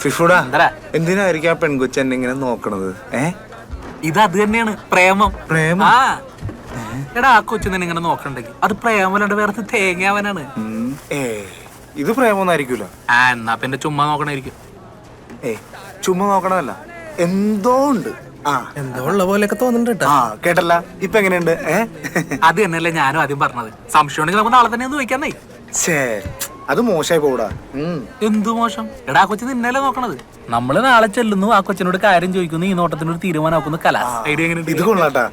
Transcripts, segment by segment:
ഫിഫുടാ എന്തിനായിരിക്കും ആ പെൺകൊച്ചു എന്നെ ഇങ്ങനെ നോക്കണത്? ഇത് അത് തന്നെയാണ് പ്രേമം. പ്രേമം? ആ എടാ, ആ കൊച്ചു തന്നെ ഇങ്ങനെ നോക്കണ്ടെങ്കിൽ അത് പ്രേമല്ലാണ്ട് വേറെ തേങ്ങാവനാണ്. ഇത് പ്രേമൊന്നായിരിക്കൂല. എന്നാ പിന്നെ ചുമ്മാ നോക്കണായിരിക്കും. ചുമ്മാ നോക്കണമല്ല, എന്തോ ഉണ്ട്. എന്തോ ഉള്ള പോലെയൊക്കെ തോന്നുന്നുണ്ട്. കേട്ടല്ല, ഇപ്പൊ എങ്ങനെയുണ്ട്? അത് തന്നെയല്ലേ ഞാനും ആദ്യം പറഞ്ഞത്. സംശയം ഉണ്ടെങ്കിൽ നമുക്ക് നാളെ തന്നെ ഒന്ന് ചോദിക്കാന്നേ. അത് മോശമായി പോടാ. എന്തു മോശം? എടാ, ആ കൊച്ചു നിന്നല്ലേ നോക്കണത്. നമ്മള് നാളെ ചെല്ലുന്നു, ആ കൊച്ചിനോട് കാര്യം ചോദിക്കുന്നു, ഈ നോട്ടത്തിനൊരു തീരുമാനമാക്കുന്നു. ഐഡിയ എങ്ങനെ? ഇത് കൊള്ളാട്ടാ.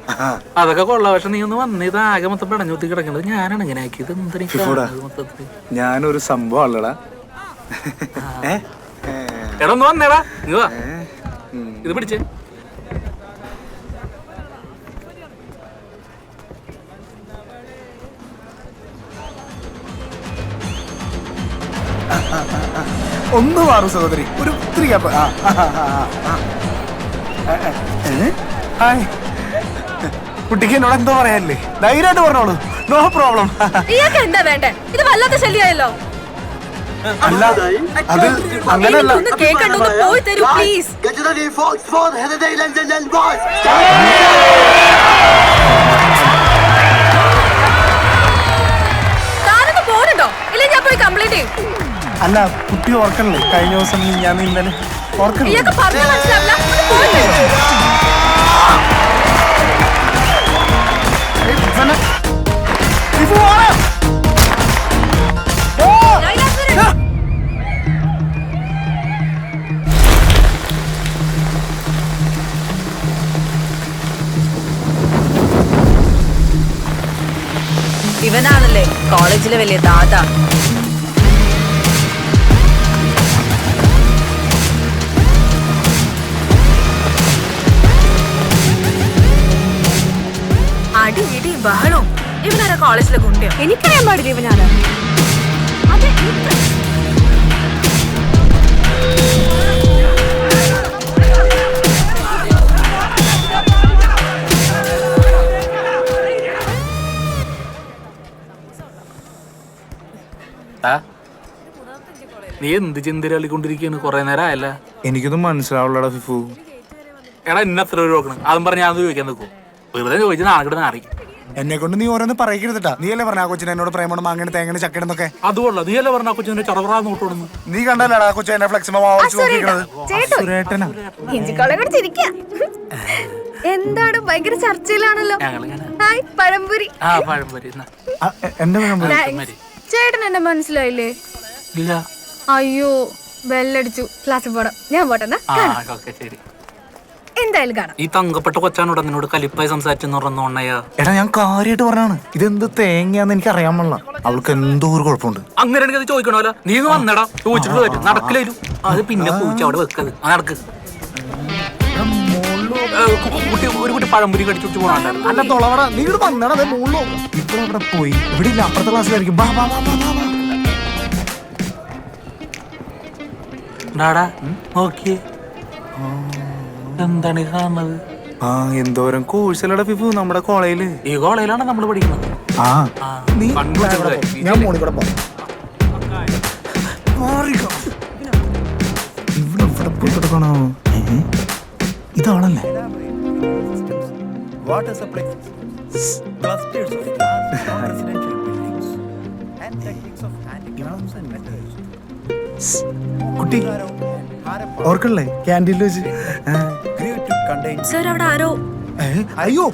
അതൊക്കെ കൊള്ളാം. പക്ഷെ നീ ഒന്ന് വന്ന് ഇത് ആകെ മൊത്തം പിടഞ്ഞൂത്തി കിടക്കുന്നത് ഞാനാണ് ഇങ്ങനെ ആക്കിയത്. ഞാനൊരു സംഭവം അല്ലടാ. എടാ ഒന്ന് വന്നേടാ, നീ വാ, ഇത് പിടിച്ചേ. ഒന്ന് മാറും സഹോദരി, ഒരു ഇത്തിരി ഗ്യാപ്പ്. കുട്ടിക്ക് എന്നോട് എന്തോ പറയാനില്ലേ? ധൈര്യമായിട്ട് പറഞ്ഞോളൂ, നോ പ്രോബ്ലം. എന്താ വേണ്ടേ? ഇത് വല്ലാത്ത ശല്യമായല്ലോ. അല്ല, അത് അങ്ങനെയല്ല. പോയി തരൂ പ്ലീസ്. താനൊന്ന് പോരുണ്ടോ? ഇല്ല ഞാൻ പോയി കംപ്ലൈന്റ് ചെയ്യും. അല്ല, കുട്ടി ഓർക്കണല്ലേ കഴിഞ്ഞ ദിവസം ഞാൻ ഇന്നലെ ഓർക്കണേ. ഇവനാണല്ലേ കോളേജിലെ വലിയ ദാദാ. അടി ഇടി ബഹളവും. ഇവനാരാ കോളേജിലെ കുട്ടിയോ? എനിക്കറിയാൻ പാടില്ല ഇവനാണ്. നീ എന്ത് ചിന്തരാളിക്കൊണ്ടിരിക്കുകയാണ്? കൊറേ നേരം ആയല്ല. എനിക്കൊന്നും മനസ്സിലാവുള്ളടാ ഫിഫു. എടാ, ഇന്ന എത്ര രൂപ നോക്കണം? അതും പറഞ്ഞ് ഞാൻ ചോദിക്കാൻ നിൽക്കും. വെറുതെ ചോദിച്ചാൽ നാളെ നാറി. എന്നെ കൊണ്ട് നീ ഓരോന്ന് പറയരുതട്ടാ. നീ അല്ലേ പറഞ്ഞ ആ കൊച്ചിനെ എന്നോട് പ്രേമണം മാങ്ങനെ തേങ്ങനെ ചക്കണെന്നൊക്കെ? അതുകൊള്ള നീ അല്ലേ പറഞ്ഞ ആ കൊച്ചിനെ ചടവറാ നോട്ടോടുന്നു. നീ കണ്ടല്ലേടാ ആ കൊച്ചു എന്നെ ഫ്ലെക്സിമോ എന്താണ് ഭയങ്കര ചർച്ചയിലാണല്ലോ. പഴംപൊരി. എന്റെ പഴംപൊരി. ചേട്ടൻ എന്നെ മനസ്സിലായില്ലേ? ഇല്ല. അയ്യോ, ബെല്ലടിച്ചു. ക്ലാസ്സിൽ പോടാം. ഞാൻ പോട്ടെന്നാ. ശരി, എന്തായാലും കാണാം. ഈ തങ്കപ്പെട്ട കൊച്ചാനോട് നിന്നോട് കലിപ്പായി സംസാരിച്ചെന്ന് പറഞ്ഞോണ്ണയാ. എടാ, ഞാൻ കാര്യമായിട്ട് പറഞ്ഞാണ്. ഇതെന്ത് തേങ്ങയാന്ന് എനിക്ക് അറിയാൻ പാടില്ല. അവൾക്ക് എന്തോ ഒരു കുഴപ്പമുണ്ട്. അങ്ങനെ അത് ചോദിക്കണമല്ലോ. നീ വന്നടാ, ചോദിച്ചിട്ട് വരും. നടക്കില്ലും അത് പിന്നെ പൂച്ച അവിടെ വെക്കത്. നടക്ക്. ഒരു കുട്ടി പഴംപൊരി കടിച്ചു പോകണ്ട. അല്ല തൊളവടാ, നീ ഇവിടെ വന്നടാ. മുള്ളോ ഇപ്പോൾ അവിടെ പോയി. ഇവിടെ ഇല്ല, അപ്പുറത്തെ ക്ലാസ്സിലായിരിക്കും. നോക്കിയേ, എന്താണ് ഈ കാണുന്നത്? എന്തോരം കോഴ്സല്ലടാ ഫിഫു നമ്മുടെ കോളേജില്. ഈ കോളേജിലാണ് നമ്മൾ പഠിക്കുന്നത്. ഞാൻ മോളിൽ കൂടെ പോകാം. ഇവിടെ പോയി കിടക്കണോ? ഇതാണല്ലേ കുട്ടി ഓർക്കണല്ലേ ക്യാൻറ്റീനിൽ വെച്ച്? സർ, അവിടെ ആരോ. അയ്യോ,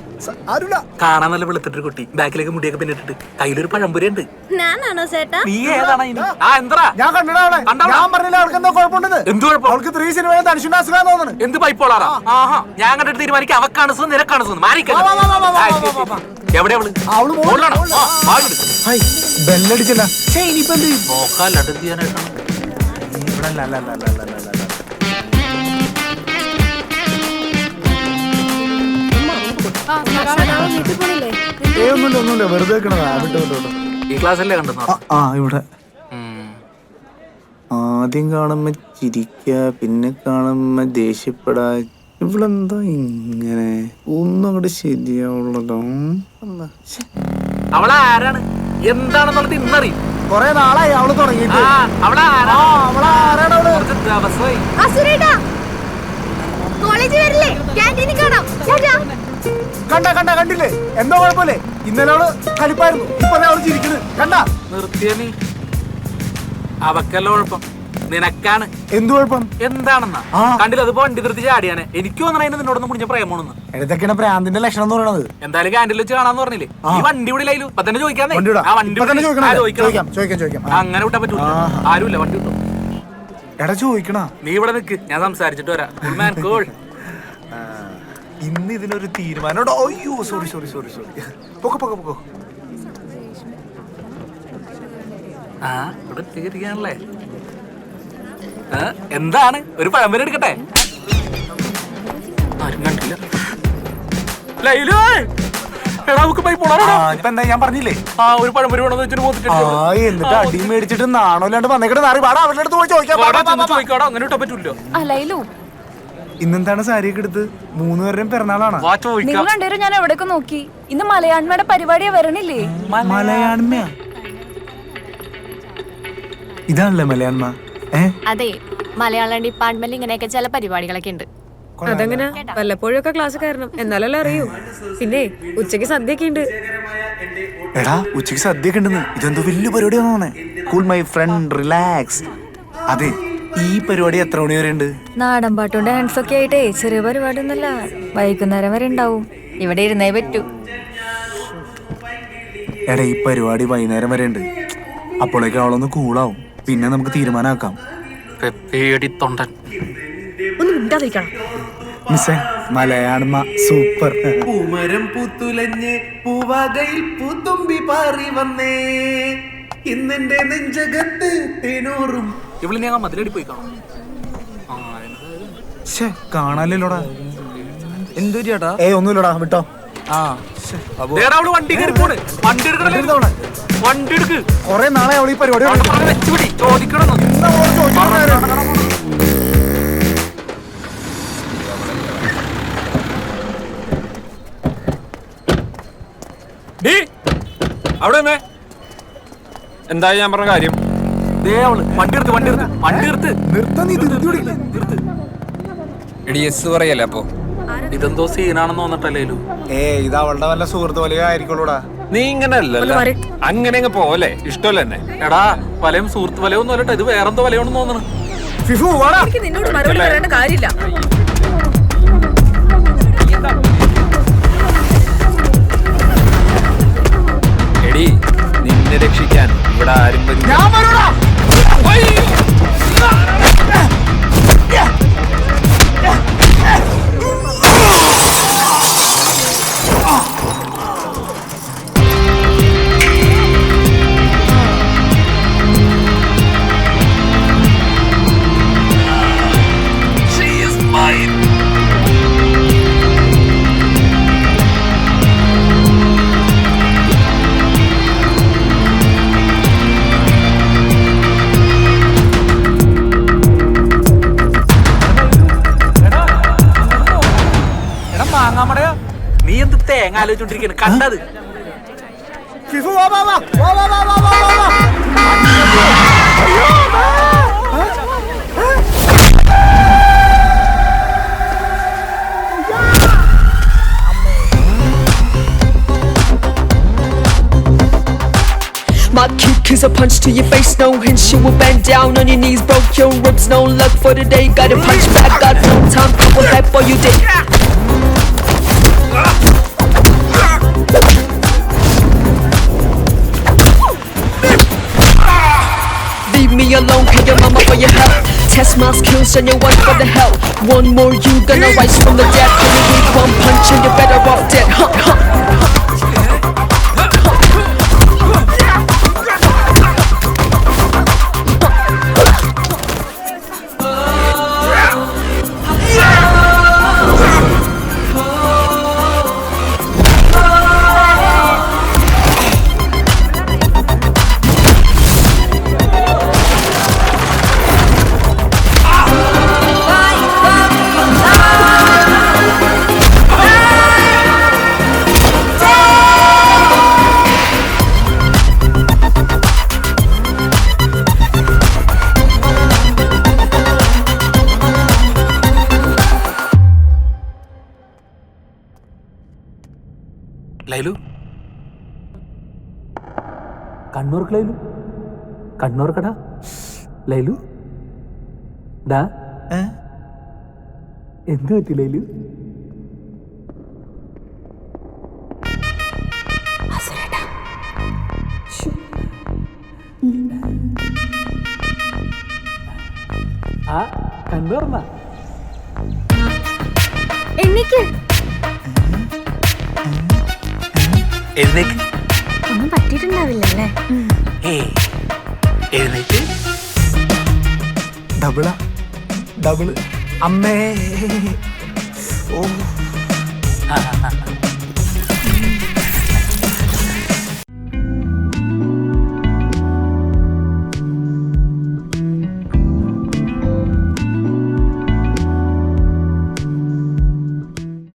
ആരുല്ല. കാണാൻ നല്ല വെളുത്തിട്ടൊരു കുട്ടി, ബാക്കിലേക്ക് മുടിയൊക്കെ പിന്നിട്ടിട്ട് കയ്യിലൊരു പഴംപൊരി ഉണ്ട്. ഞാനാണോ ചേട്ടാ? നീ ഏതാണ്? ഞാൻ കണ്ടടാ. ഞാൻ പറഞ്ഞില്ല അവൾക്ക് എന്തോ കുഴപ്പമുണ്ടെന്ന്. എന്ത് കുഴപ്പം? അവൾക്ക് 3 സിനിമയെ തനിച്ചുണ്ടാക്കാൻ തോന്നുന്നു. എന്ത് പൈപ്പോളാറാ? ഞാൻ കണ്ടിട്ട് തീരുമാനിക്കാം. അവക്കാണ് നിനക്കാണ് എവിടെ ബെല്ലടിച്ചല്ല. നോക്കാല്ലാണ്ട് ചെയ്യാനായിട്ടാണ്. ഒന്നുമില്ല, വെറുതെ ഈ ക്ലാസ്സല്ലേ കണ്ടു? ഇവിടെ ആദ്യം കാണുമ്പോ ചിരിക്ക, പിന്നെ കാണുമ്പോ ദേഷ്യപ്പെടാ. ഇവളെന്താ ഇങ്ങനെ? ഒന്നും അങ്ങോട്ട് ശരിയാവുള്ളതോ? അവളാരാണ് എന്താണെന്നുള്ളത് ഇന്നറിയും. കൊറേ നാളായി അവള് തുടങ്ങിയിട്ട്. അവളാരാണ്? ആ കണ്ടില്ലേ എന്തോ കുഴപ്പമില്ലേ? ഇന്നലെ അവള് കലിപ്പായിരുന്നു, ഇപ്പൊ അവള് ചിരിക്കുന്നത് കണ്ട. നിർത്തിയ നീ, അവക്കല്ല കുഴപ്പം, നിനക്കാണ്. എന്ത് കുഴപ്പം? എന്താണെന്നാ കണ്ടില്ല? അതിപ്പോ വണ്ടി നിർത്തി ചാടിയാണ്. എനിക്ക് തോന്നണ നിന്നോടൊന്നും മുടിഞ്ഞ പ്രേമോണെന്ന്. ഇതൊക്കെയാണ് പ്രാന്തിന്റെ ലക്ഷണം എന്ന് പറയുന്നത്. എന്തായാലും ക്യാൻറ്റീനിൽ വെച്ച് കാണാന്ന് പറഞ്ഞില്ലേ? ഈ വണ്ടി വിടില്ലായിരുന്നു. ഇപ്പൊ തന്നെ ചോദിക്കാന്നേ. അങ്ങനെ വിട്ടാ പറ്റൂല. ആരുമില്ല, വണ്ടി വിട്ടു. എടാ ചോദിക്കണ. നീ ഇവിടെ നിക്ക്, ഞാൻ സംസാരിച്ചിട്ട് വരാം. ഇന്ന് ഇതിനൊരു തീരുമാനം. അയ്യോ സോറി പൊക്കോ. ആ ഇവിടെ തീരുകയാണല്ലേ. എന്താണ് ഒരു പഴമ്പര എടുക്കട്ടെ? ആരും കണ്ടില്ല. എന്താ ഞാൻ പറഞ്ഞില്ലേ ഒരു പഴമ്പര വേണമെന്ന് വെച്ചിട്ട് എന്നിട്ട് അടി മേടിച്ചിട്ട് നാണോല്ലാണ്ട് വന്നേക്കട്ടെ നാറി പാടാ. അവരുടെ അടുത്ത് പോയി ചോദിക്കാം. അങ്ങനെ ഇട്ടാ പറ്റൂല്ലോ. ഇന്നെന്താണ് സാരിയൊക്കെ എടുത്ത്? 3 പേരുടെയും പിറന്നാളാണ്. നിങ്ങൾ രണ്ടുപേരും ഞാൻ എവിടെയൊക്കെ നോക്കി. ഇന്ന് മലയാണ്മയുടെ പരിപാടിയാ വരണില്ലേ? മലയാണ്മ ഇതാണല്ലേ മലയാണ്മ? അതെ, മലയാളം ഡിപ്പാർട്ട്മെന്റിൽ ഇങ്ങനെയൊക്കെ ചില പരിപാടികളൊക്കെ ഉണ്ട്. അതെങ്ങനെ? വല്ലപ്പോഴൊക്കെ ക്ലാസ് കയറണം, എന്നാലല്ലേ അറിയൂ. പിന്നെ ഉച്ചക്ക് സദ്യയൊക്കെ ഉണ്ട്. എടാ ഉച്ചക്ക് സദ്യയൊക്കെ ഉണ്ടെന്ന്. ഇതെന്തോ വലിയ പരിപാടിയാണോ? Cool my friend, relax. അതെ, ഈ പരിപാടി എത്ര മണി വരെ ഉണ്ട്? നാടൻ പാട്ടും ഡാൻസ് ഒക്കെ ആയിട്ടേ ചെറിയ പരിപാടി ഒന്നല്ല, വൈകുന്നേരം വരെ ഉണ്ടാവും. ഇവിടെ ഇരുന്നേ പറ്റൂ. എടാ ഈ പരിപാടി വൈകുന്നേരം വരെ ഉണ്ട്. അപ്പോഴേക്കും അവളൊന്ന് കൂളാവും. പിന്നെ നമുക്ക് തീരുമാനമാക്കാം. ഒന്ന് മിണ്ടാതിരിക്കണം. മിസ്സേ മലയാണ്മ സൂപ്പർ. പൂമരം പൂത്തുലഞ്ഞ് പൂവാകയിൽ പൂത്തുമ്പി പാറി വന്നേ, ഇന്നെന്റെ നെഞ്ചകത്ത് തേനൂറും. ഇവിടെ ഞാൻ മതിലടി പോയി കാണാം. കാണാനില്ലോടാ. എന്തു ചേട്ടാ? ഒന്നുമില്ലടാ, വിട്ടോ. വണ്ടി എടുക്ക്. കൊറേ നാളെ അവൾ ഈ പരിപാടി ചോദിക്കണം. അവിടെ എന്താ ഞാൻ പറഞ്ഞ കാര്യം? പറയല്ലേ അപ്പൊ? ഇതെന്തോ സീനാണെന്ന് തോന്നട്ടല്ലേ? ഇത് അവളുടെ വല്ല സുഹൃത്ത് പോലെ ആയിരിക്കുള്ളൂടാ. നീ ഇങ്ങനെ അല്ലല്ലോ, അങ്ങനെ അങ്ങ് പോലെ ഇഷ്ടമല്ല എന്നെ. എടാ വലയും സുഹൃത്ത് വലയൊന്നും അല്ലട്ടോ, ഇത് വേറെന്തോ വലയോണെന്ന് തോന്നണം. എനിക്ക് നിന്നോട് മറുപടി പറയേണ്ട കാര്യമില്ല. എടി, നിന്നെ രക്ഷിക്കാൻ ഇവിടെ ആരും വരില്ല. നീ എന്ത് തേങ്ങ ആലോചിച്ചോണ്ടിരിക്കണ്? കണ്ടത് My kick is a punch to your face, no hints. You will bend down on your knees, broke your ribs. No luck for the day. Got a punch back, got no time. Couple that for you did. Leave me alone, pay your mama for your help. Test my skills and you're one for the hell. One more, you gonna rise from the dead. Coming with one punch and you're better off dead. Huh, huh. Hey! ലൈലു കണ്ണൂർക്ക് ലൈലു കണ്ണൂർക്കടാ ലൈലു ഡാ ഏ? എന്ത് പറ്റി ലൈലു? ആ കണ്ണൂർന്ന എനിക്ക് എഴുന്നേക്ക് ഒന്നും പറ്റിയിട്ടുണ്ടാവില്ലല്ലേ എഴുന്നേക്ക് ഡബിളാ double അമ്മേ ഓ